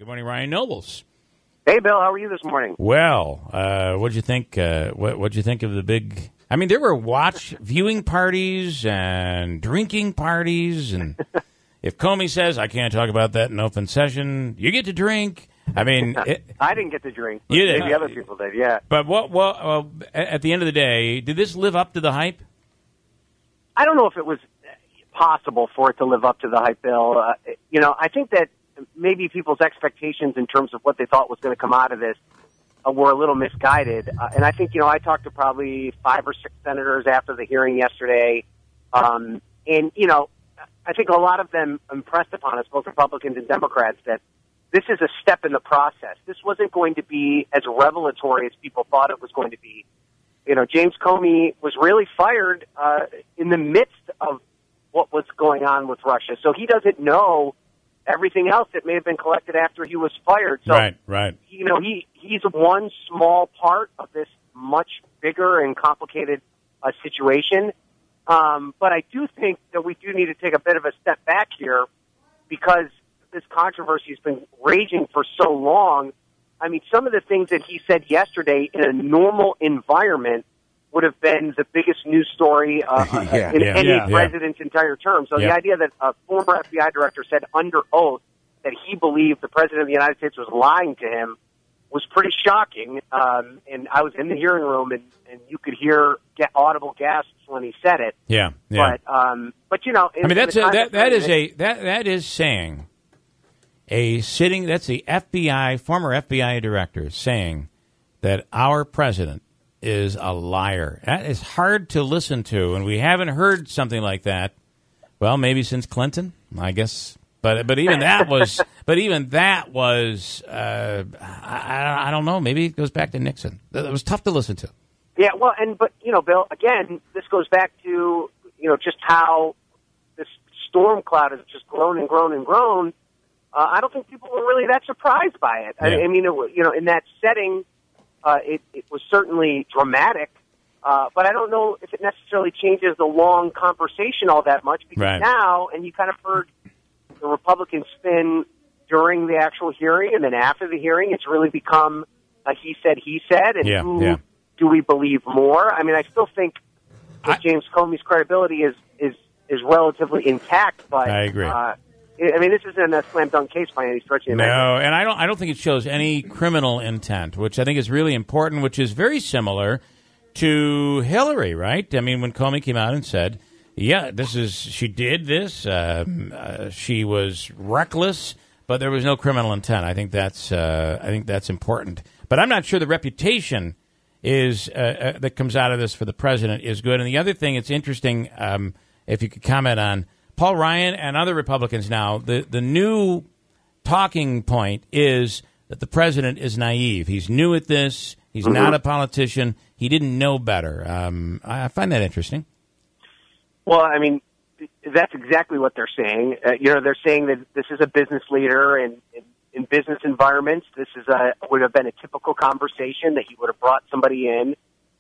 Good morning, Ryan Nobles. Hey, Bill. How are you this morning? Well, what'd you think? What'd you think of the big? I mean, there were viewing parties and drinking parties, and if Comey says I can't talk about that in open session, you get to drink. I mean, I didn't get to drink. You did. Maybe other people did. Yeah. But at the end of the day, did this live up to the hype? I don't know if it was possible for it to live up to the hype, Bill. I think that maybe people's expectations in terms of what they thought was going to come out of this were a little misguided. And I think, I talked to probably 5 or 6 senators after the hearing yesterday. I think a lot of them impressed upon us, both Republicans and Democrats, that this is a step in the process. This wasn't going to be as revelatory as people thought it was going to be. James Comey was really fired in the midst of what was going on with Russia. So he doesn't know everything else that may have been collected after he was fired. So, right. He's one small part of this much bigger and complicated situation. But I do think that we do need to take a bit of a step back here because this controversy has been raging for so long. I mean, some of the things that he said yesterday in a normal environment would have been the biggest news story in any president's entire term. So the idea that a former FBI director said under oath that he believed the president of the United States was lying to him was pretty shocking. And I was in the hearing room, and you could hear audible gasps when he said it. Yeah. But that is saying that's the former FBI director saying that our president is a liar. That is hard to listen to, and we haven't heard something like that. Well, maybe since Clinton, I guess. But even that was. I don't know. Maybe it goes back to Nixon. It was tough to listen to. Yeah. Well, but Bill, again, this goes back to just how this storm cloud has just grown and grown and grown. I don't think people were really that surprised by it. Yeah. I mean, in that setting. It was certainly dramatic, but I don't know if it necessarily changes the long conversation all that much because now, and you kind of heard the Republican spin during the actual hearing and then after the hearing, it's really become a he said, and do we believe more? I mean, I still think that James Comey's credibility is relatively intact, but I agree. This isn't a slam dunk case by any stretch of the imagination. No, and I don't think it shows any criminal intent, which I think is really important, which is very similar to Hillary, right? I mean, when Comey came out and said, she did this, she was reckless, but there was no criminal intent. I think that's important. But I'm not sure the reputation is that comes out of this for the president is good. And the other thing, it's interesting, if you could comment on Paul Ryan and other Republicans now, the new talking point is that the president is naive. He's new at this. He's not a politician. He didn't know better. I find that interesting. Well, I mean, that's exactly what they're saying. They're saying that this is a business leader, and in business environments, this would have been a typical conversation that he would have brought somebody in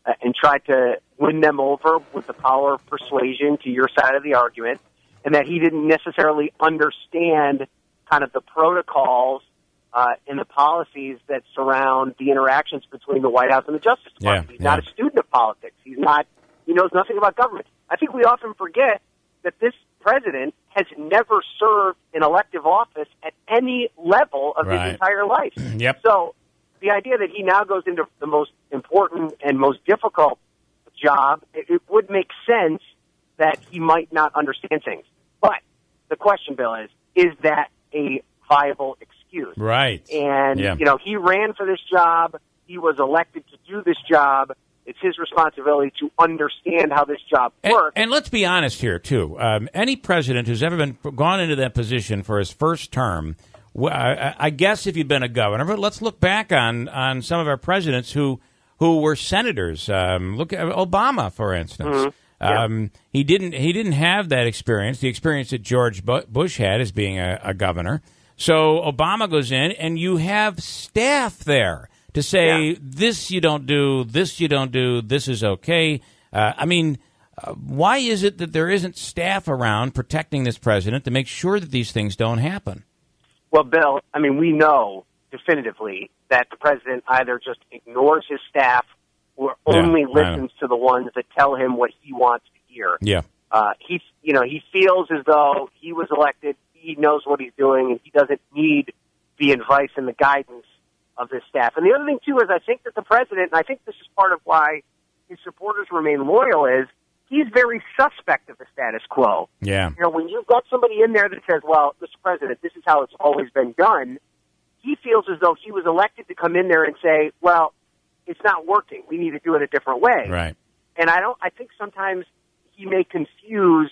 and tried to win them over with the power of persuasion to your side of the argument. And that he didn't necessarily understand kind of the protocols and the policies that surround the interactions between the White House and the Justice Department. He's not a student of politics. He knows nothing about government. I think we often forget that this president has never served in elective office at any level of his entire life. So the idea that he now goes into the most important and most difficult job, it would make sense that he might not understand things. But the question, Bill, is that a viable excuse? Right. And, he ran for this job. He was elected to do this job. It's his responsibility to understand how this job works. And let's be honest here, too. Any president who's ever gone into that position for his first term, I guess if you'd been a governor, but let's look back on some of our presidents who were senators. Look at Obama, for instance. Mm-hmm. He didn't have that experience, the experience that George Bush had as being a governor. So Obama goes in, and you have staff there to say, this you don't do, this you don't do, this is okay. Why is it that there isn't staff around protecting this president to make sure that these things don't happen? Well, Bill, I mean, we know definitively that the president either just ignores his staff or only listens to the ones that tell him what he wants to hear. Yeah. He feels as though he was elected, he knows what he's doing, and he doesn't need the advice and the guidance of his staff. And the other thing, too, is I think that the president, and I think this is part of why his supporters remain loyal, is he's very suspect of the status quo. Yeah. When you've got somebody in there that says, well, Mr. President, this is how it's always been done, he feels as though he was elected to come in there and say, well, it's not working. We need to do it a different way. Right. And I think sometimes he may confuse,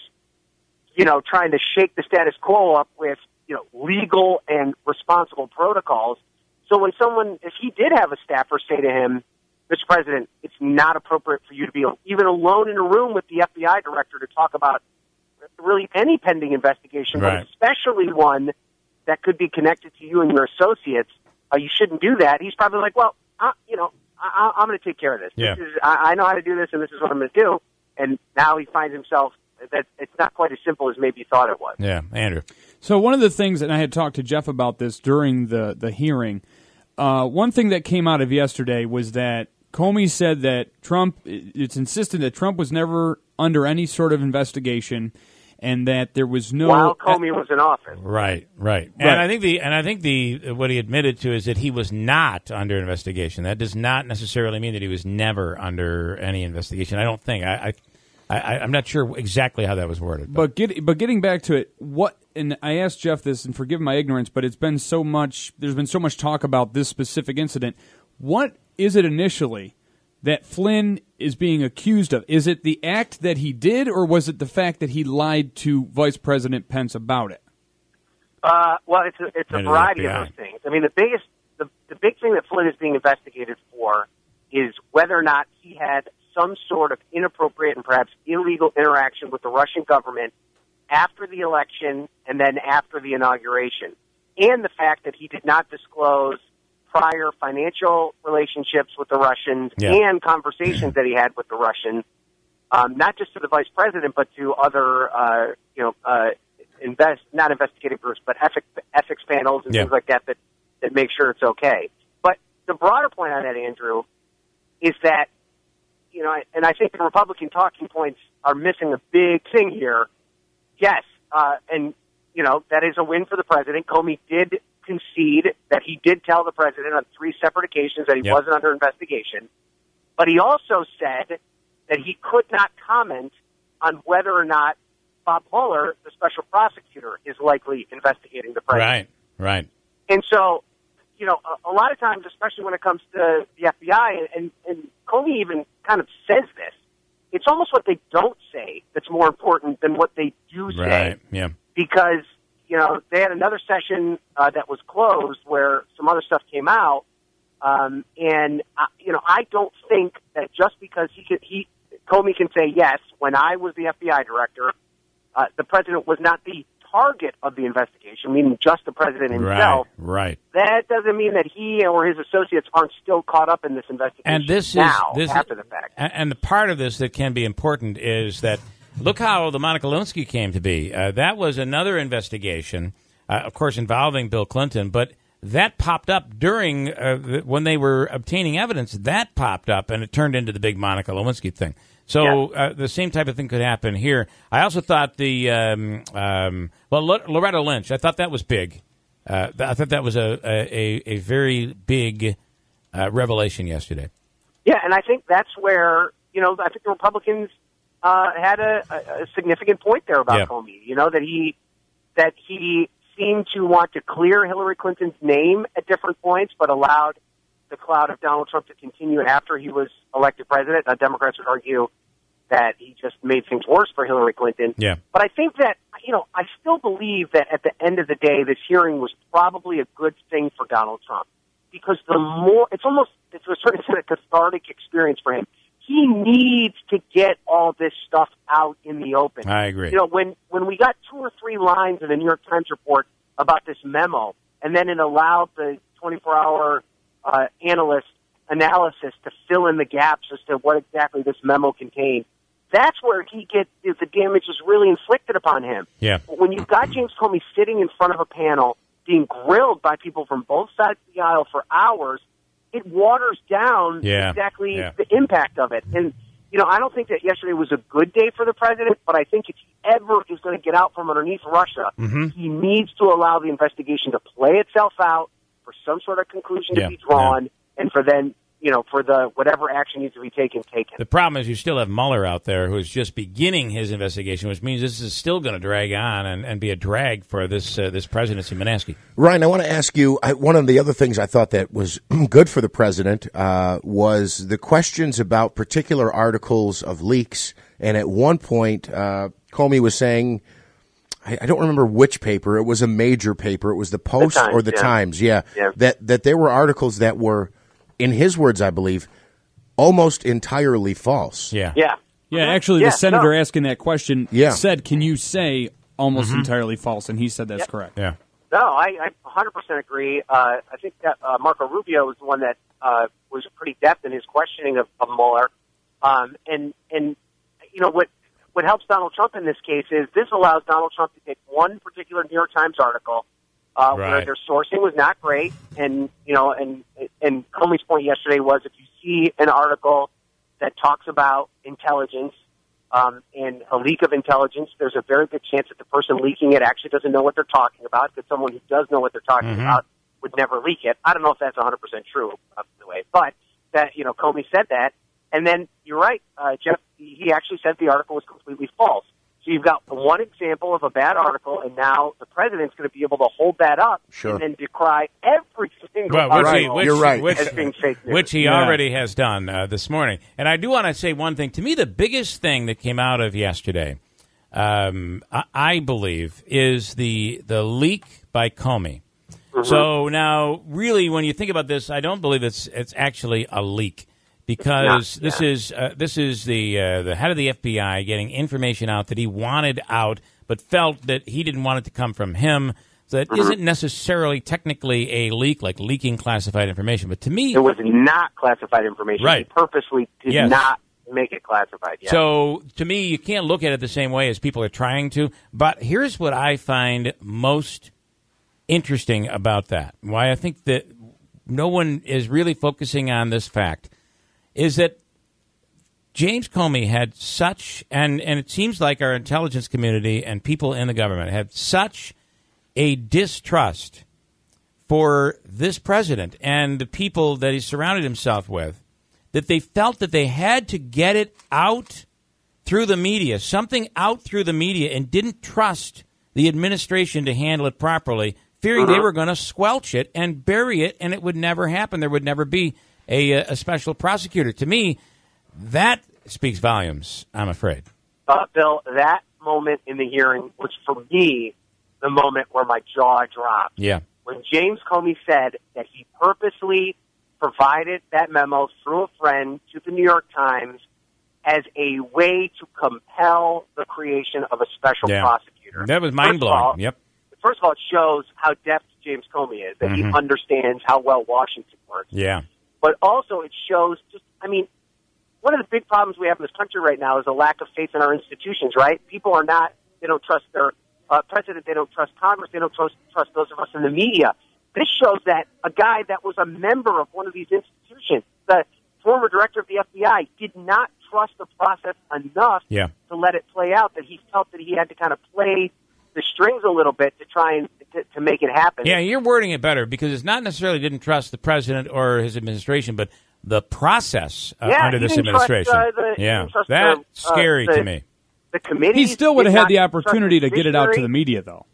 trying to shake the status quo up with, legal and responsible protocols. So if he did have a staffer say to him, Mr. President, it's not appropriate for you to be even alone in a room with the FBI director to talk about really any pending investigation, right, but especially one that could be connected to you and your associates, you shouldn't do that. He's probably like, well, I'm going to take care of this. Yeah. I know how to do this, and this is what I'm going to do. And now he finds himself that it's not quite as simple as maybe he thought it was. Yeah, Andrew. So one of the things, and I had talked to Jeff about this during the hearing, one thing that came out of yesterday was that Comey said that it's insisted that Trump was never under any sort of investigation, and that there was no while Comey was in office. Right. And I think what he admitted to is that he was not under investigation. That does not necessarily mean that he was never under any investigation. I don't think. I'm not sure exactly how that was worded. But getting back to it, and I asked Jeff this, and forgive my ignorance, but there's been so much talk about this specific incident. What is it initially that Flynn is being accused of? Is it the act that he did, or was it the fact that he lied to Vice President Pence about it? Well, it's a variety of those things. I mean, the big thing that Flynn is being investigated for is whether or not he had some sort of inappropriate and perhaps illegal interaction with the Russian government after the election and then after the inauguration, and the fact that he did not disclose prior financial relationships with the Russians and conversations that he had with the Russians, not just to the vice president, but to other, not investigative groups, but ethics panels and things like that make sure it's okay. But the broader point on that, Andrew, is that, and I think the Republican talking points are missing a big thing here. Yes, that is a win for the president. Comey did concede that he did tell the president on 3 separate occasions that he wasn't under investigation. But he also said that he could not comment on whether or not Bob Mueller, the special prosecutor, is likely investigating the president. Right. And so, a lot of times, especially when it comes to the FBI, and Comey even kind of says this, it's almost what they don't say that's more important than what they do say. Right, yeah. Because, they had another session that was closed where some other stuff came out, and I don't think that just because Comey can say, yes, when I was the FBI director, the president was not the target of the investigation, meaning just the president himself. Right. That doesn't mean that he or his associates aren't still caught up in this investigation and this after the fact. And the part of this that can be important is that look how the Monica Lewinsky came to be. That was another investigation, of course, involving Bill Clinton, but that popped up during when they were obtaining evidence. That popped up, and it turned into the big Monica Lewinsky thing. So the same type of thing could happen here. I also thought Loretta Lynch, I thought that was big. I thought that was a very big revelation yesterday. Yeah, and I think that's where, I think the Republicans had a significant point there about Comey. That he seemed to want to clear Hillary Clinton's name at different points, but allowed the cloud of Donald Trump to continue after he was elected president. Now, Democrats would argue that he just made things worse for Hillary Clinton. Yeah. But I think that, I still believe that at the end of the day, this hearing was probably a good thing for Donald Trump. Because it's to a certain extent a cathartic experience for him. He needs to get all this stuff out in the open. I agree. When we got 2 or 3 lines in the New York Times report about this memo, and then it allowed the 24-hour analysis to fill in the gaps as to what exactly this memo contained, that's where the damage is really inflicted upon him. Yeah. When you've got James Comey sitting in front of a panel being grilled by people from both sides of the aisle for hours, it waters down exactly the impact of it. And, I don't think that yesterday was a good day for the president, but I think if he ever is going to get out from underneath Russia, he needs to allow the investigation to play itself out, for some sort of conclusion to be drawn, and for then, for the whatever action needs to be taken. The problem is you still have Mueller out there who is just beginning his investigation, which means this is still going to drag on and be a drag for this presidency. Manaski. Ryan, I want to ask you, one of the other things I thought that was good for the president was the questions about particular articles of leaks. And at one point, Comey was saying, I don't remember which paper. It was a major paper. It was the Post or the Times. That there were articles that were, in his words, I believe, almost entirely false. Actually, the senator asking that question said, can you say almost entirely false? And he said that's correct. No, I 100% agree. I think that Marco Rubio was the one that was pretty deft in his questioning of Mueller. And what helps Donald Trump in this case is this allows Donald Trump to take one particular New York Times article where their sourcing was not great, and Comey's point yesterday was if you see an article that talks about intelligence and a leak of intelligence, there's a very good chance that the person leaking it actually doesn't know what they're talking about, because someone who does know what they're talking about would never leak it. I don't know if that's 100% true, by the way, but that Comey said that, and then you're right, Jeff. He actually said the article was completely false. So you've got one example of a bad article, and now the president's going to be able to hold that up and then decry every single article as being fake news. Which he already has done this morning. And I do want to say one thing. To me, the biggest thing that came out of yesterday, I believe, is the leak by Comey. So now, really, when you think about this, I don't believe it's actually a leak. Because this is the head of the FBI getting information out that he wanted out, but felt that he didn't want it to come from him. So that isn't necessarily technically a leak, like leaking classified information. But to me, it was not classified information. Right. He purposely did not make it classified. So to me, you can't look at it the same way as people are trying to. But here's what I find most interesting about that. Why I think that no one is really focusing on this fact is that James Comey had such, and it seems like our intelligence community and people in the government had such a distrust for this president and the people that he surrounded himself with, that they felt that they had to get it out through the media, something out through the media, and didn't trust the administration to handle it properly, fearing they were going to squelch it and bury it, and it would never happen. There would never be a special prosecutor. To me, that speaks volumes, I'm afraid. Bill, that moment in the hearing was, for me, the moment where my jaw dropped. Yeah. When James Comey said that he purposely provided that memo through a friend to the New York Times as a way to compel the creation of a special prosecutor. That was mind-blowing. First of all, it shows how deft James Comey is, that he understands how well Washington works. Yeah. But also it shows one of the big problems we have in this country right now is a lack of faith in our institutions, right? People are not, they don't trust their president, they don't trust Congress, they don't trust those of us in the media. This shows that a guy that was a member of one of these institutions, the former director of the FBI, did not trust the process enough to let it play out, that he felt that he had to kind of play the strings a little bit to try and to make it happen. Yeah, you're wording it better, because it's not necessarily didn't trust the president or his administration, but the process under this administration. That's scary to me. The committee. He still would have had the opportunity to get it out to the media, though.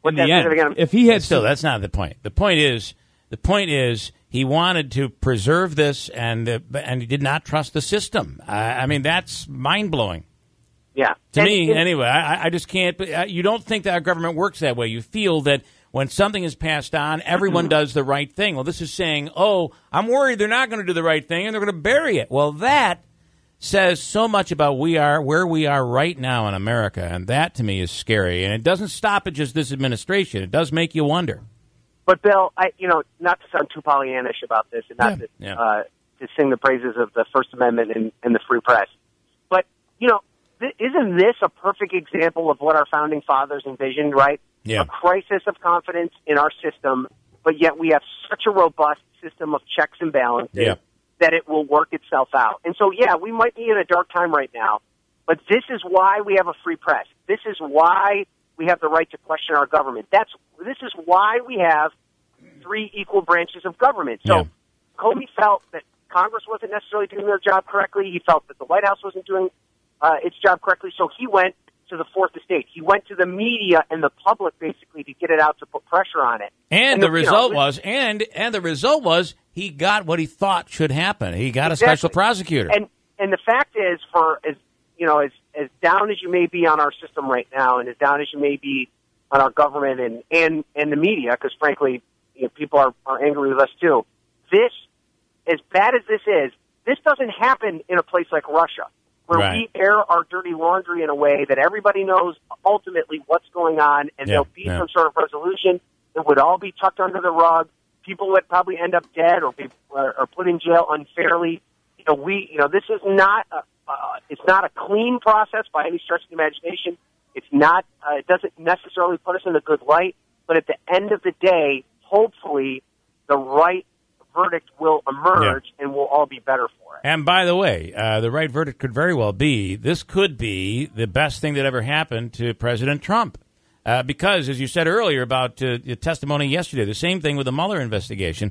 In the end, if he had still, that's not the point. The point is he wanted to preserve this, and he did not trust the system. I mean, that's mind blowing. Yeah. To me, anyway, I just can't. You don't think that our government works that way. You feel that when something is passed on, everyone does the right thing. Well, this is saying, I'm worried they're not going to do the right thing and they're going to bury it. Well, that says so much about where we are right now in America, and that to me is scary. And it doesn't stop at just this administration. It does make you wonder. But Bill, not to sound too Pollyannish about this, and not to sing the praises of the First Amendment and the free press, but isn't this a perfect example of what our founding fathers envisioned, right? Yeah. A crisis of confidence in our system, but yet we have such a robust system of checks and balances that it will work itself out. And so, yeah, we might be in a dark time right now, but this is why we have a free press. This is why we have the right to question our government. This is why we have 3 equal branches of government. So Comey felt that Congress wasn't necessarily doing their job correctly. He felt that the White House wasn't doing its job correctly. So he went to the fourth estate. He went to the media and the public basically to get it out to put pressure on it. And the result was he got what he thought should happen. He got a special prosecutor. And the fact is, as down as you may be on our system right now, and as down as you may be on our government and the media, because frankly, people are angry with us too. This, as bad as this doesn't happen in a place like Russia, where we air our dirty laundry in a way that everybody knows ultimately what's going on, and there'll be some sort of resolution. It would all be tucked under the rug. People would probably end up dead or put in jail unfairly. This is not it's not a clean process by any stretch of the imagination. It's not. It doesn't necessarily put us in a good light. But at the end of the day, hopefully, the right verdict will emerge and we'll all be better for it. And by the way, the right verdict could very well be, this could be the best thing that ever happened to President Trump. Because, as you said earlier about the testimony yesterday, the same thing with the Mueller investigation,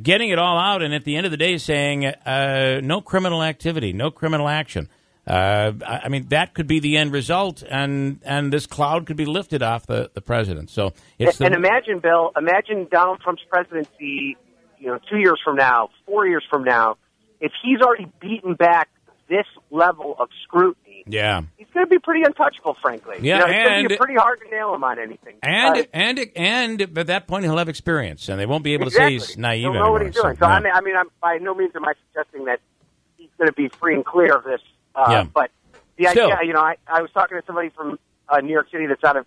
getting it all out and at the end of the day saying no criminal activity, no criminal action. I mean, that could be the end result, and this cloud could be lifted off the president. So imagine, Bill, Donald Trump's presidency, 2 years from now, 4 years from now, if he's already beaten back this level of scrutiny, he's going to be pretty untouchable, frankly. Yeah, it's going to be pretty hard to nail him on anything. And at that point, he'll have experience, and they won't be able to say he's naive He'll know anymore. what he's doing. So, I'm by no means am I suggesting that he's going to be free and clear of this. But the idea, I was talking to somebody from New York City that's out of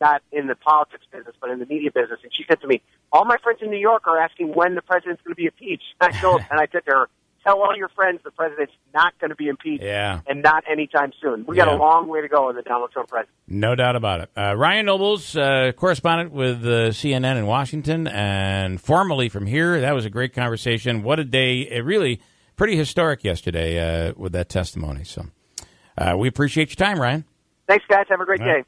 not in the politics business, but in the media business, and she said to me, all my friends in New York are asking when the president's going to be impeached. And I said to her, tell all your friends the president's not going to be impeached and not anytime soon. We got a long way to go in the Donald Trump presidency. No doubt about it. Ryan Nobles, correspondent with CNN in Washington, and formerly from here. That was a great conversation. What a day. Really pretty historic yesterday with that testimony. So we appreciate your time, Ryan. Thanks, guys. Have a great day.